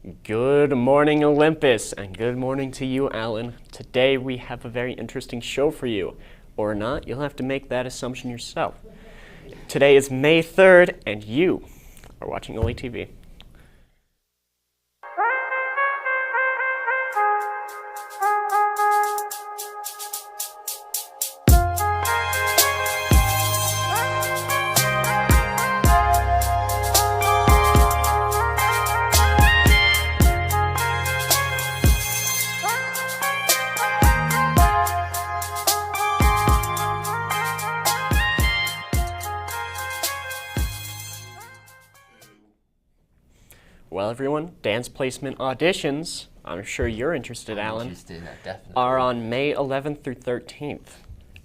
Good morning, Olympus, and good morning to you, Alan. Today we have a very interesting show for you. Or not, you'll have to make that assumption yourself. Today is May 3rd, and you are watching OlyTV. Well, everyone, dance placement auditions, I'm sure you're interested, Alan, Definitely. are on May 11th through 13th.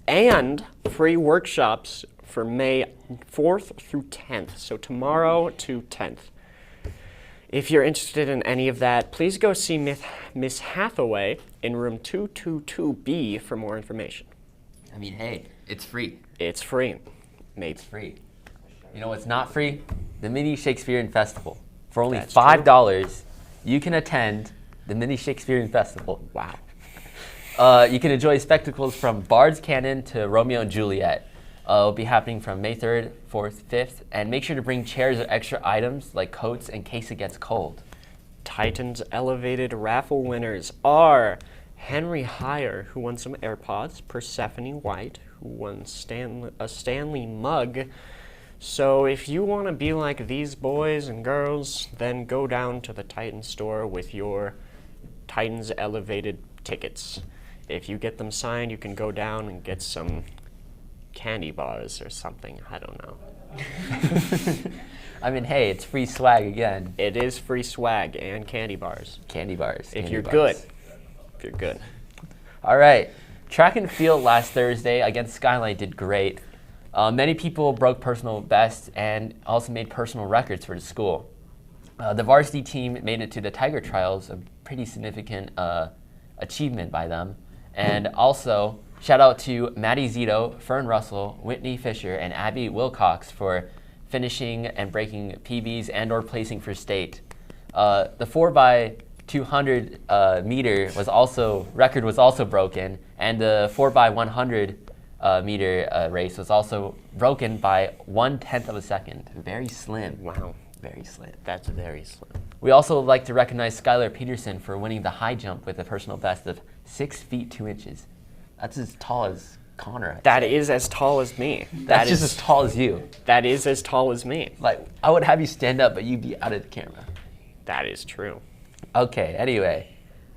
And free workshops for May 4th through 10th, so tomorrow to 10th. If you're interested in any of that, please go see Miss Hathaway in room 222B for more information. I mean, hey, it's free. It's free. Maybe. It's free. You know what's not free? The Mini Shakespearean Festival. For only That's $5, you can attend the Mini Shakespearean Festival. Wow. You can enjoy spectacles from Bard's Canon to Romeo and Juliet. It'll be happening from May 3rd, 4th, 5th, and make sure to bring chairs or extra items like coats in case it gets cold. Titan's elevated raffle winners are Henry Heyer, who won some AirPods, Persephone White, who won a Stanley mug. So if you want to be like these boys and girls, then go down to the Titan store with your Titan's elevated tickets. If you get them signed, you can go down and get some candy bars or something. I don't know. I mean, hey, it's free swag again. It is free swag and candy bars. Candy bars. If you're good. If you're good. All right. Track and field last Thursday against Skyline did great. Many people broke personal bests and also made personal records for the school. The varsity team made it to the Tiger Trials, a pretty significant achievement by them. And also, shout out to Maddie Zito, Fern Russell, Whitney Fisher, and Abby Wilcox for finishing and breaking PBs and or placing for state. The 4x200 meter record was also broken, and the 4x100 meter race was also broken by 1/10 of a second. Very slim. Wow. Very slim. That's very slim. We also would like to recognize Skylar Peterson for winning the high jump with a personal best of 6 feet 2 inches. That's as tall as Connor. That is as tall as me. That's just as tall as you. That is as tall as me. Like, I would have you stand up, but you'd be out of the camera. That is true. Okay, anyway.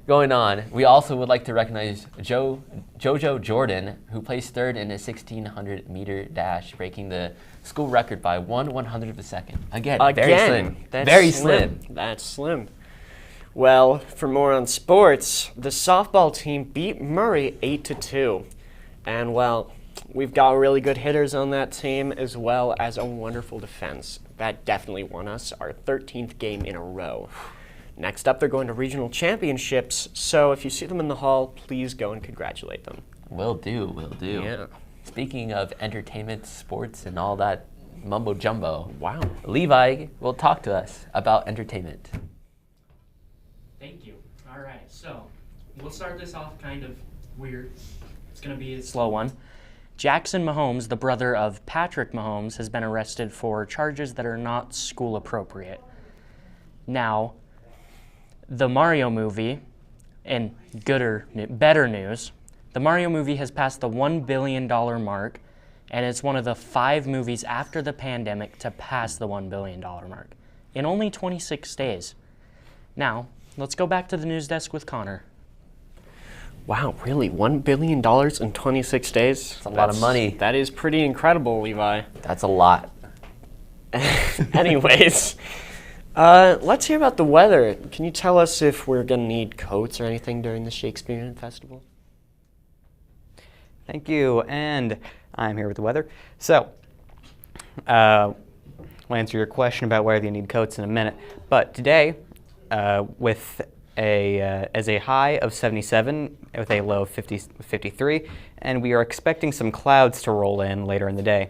Going on, we also would like to recognize Jojo Jordan, who placed third in a 1600 meter dash, breaking the school record by 1/100th of a second. Again, very slim. That's very slim. That's slim. Well, for more on sports, the softball team beat Murray 8-2. And well, we've got really good hitters on that team as well as a wonderful defense. That definitely won us our 13th game in a row. Next up, they're going to regional championships, so if you see them in the hall, please go and congratulate them. Will do. Yeah. Speaking of entertainment, sports, and all that mumbo jumbo, Wow. Levi will talk to us about entertainment. Thank you. All right, so we'll start this off kind of weird. It's going to be a slow one. Jackson Mahomes, the brother of Patrick Mahomes, has been arrested for charges that are not school appropriate. Now, the Mario movie, in better news, the Mario movie has passed the $1 billion mark, and it's one of the 5 movies after the pandemic to pass the $1 billion mark in only 26 days. Now, let's go back to the news desk with Connor. Wow, really? $1 billion in 26 days? That's a lot of money. That is pretty incredible, Levi. That's a lot. Anyways, let's hear about the weather. Can you tell us if we're going to need coats or anything during the Shakespearean Festival? Thank you, and I'm here with the weather. So, I'll answer your question about whether you need coats in a minute. But today, with as a high of 77 with a low of 53, and we are expecting some clouds to roll in later in the day.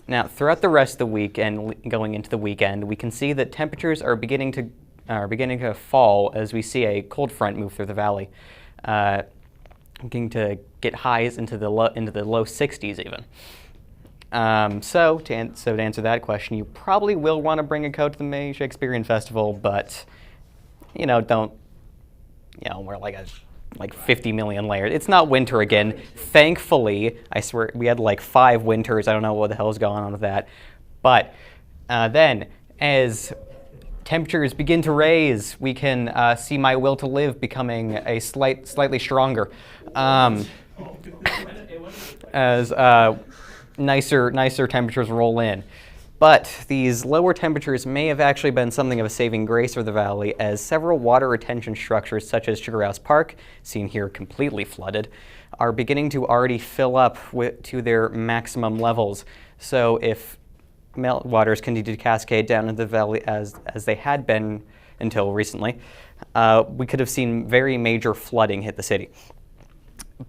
Now, throughout the rest of the week and going into the weekend, we can see that temperatures are beginning to are beginning to fall as we see a cold front move through the valley, beginning to get highs into the low 60s even. So to answer that question, you probably will want to bring a coat to the May Shakespearean Festival, but don't wear like 50 million layers. It's not winter again. Thankfully, I swear we had like 5 winters. I don't know what the hell's going on with that. But then, as temperatures begin to raise, we can see my will to live becoming a slightly stronger. As nicer temperatures roll in. But these lower temperatures may have actually been something of a saving grace for the valley, as several water retention structures, such as Sugar House Park, seen here completely flooded, are beginning to already fill up to their maximum levels. So if meltwaters continue to cascade down into the valley as they had been until recently, we could have seen very major flooding hit the city.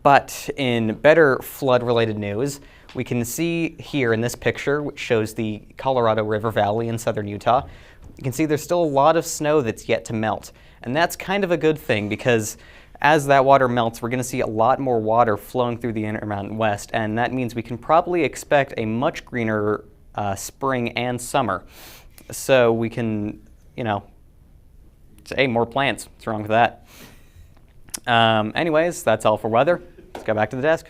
But in better flood-related news, we can see here in this picture, which shows the Colorado River Valley in southern Utah, you can see there's still a lot of snow that's yet to melt. And that's kind of a good thing, because as that water melts, we're going to see a lot more water flowing through the Intermountain West, and that means we can probably expect a much greener spring and summer. So we can, say more plants. What's wrong with that? Anyways, that's all for weather. Let's go back to the desk.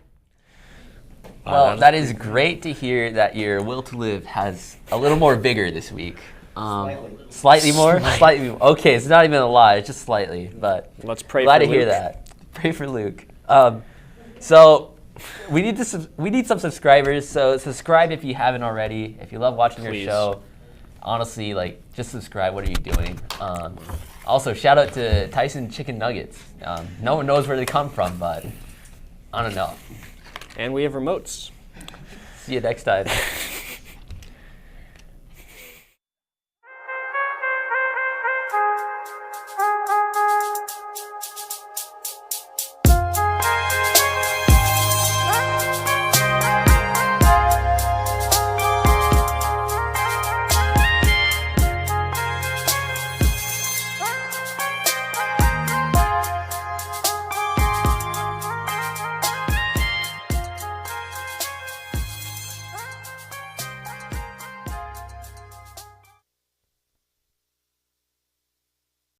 Well, that is great to hear that your will to live has a little more vigor this week. Slightly more? Slightly. Okay, it's not even a lot. It's just slightly. But let's pray. Glad for to hear Luke. that. Pray for Luke. So we need some subscribers. So subscribe if you haven't already. If you love watching Please. your show, honestly, just subscribe. What are you doing? Also, shout out to Tyson Chicken Nuggets. No one knows where they come from, but I don't know. And we have remotes. See you next time.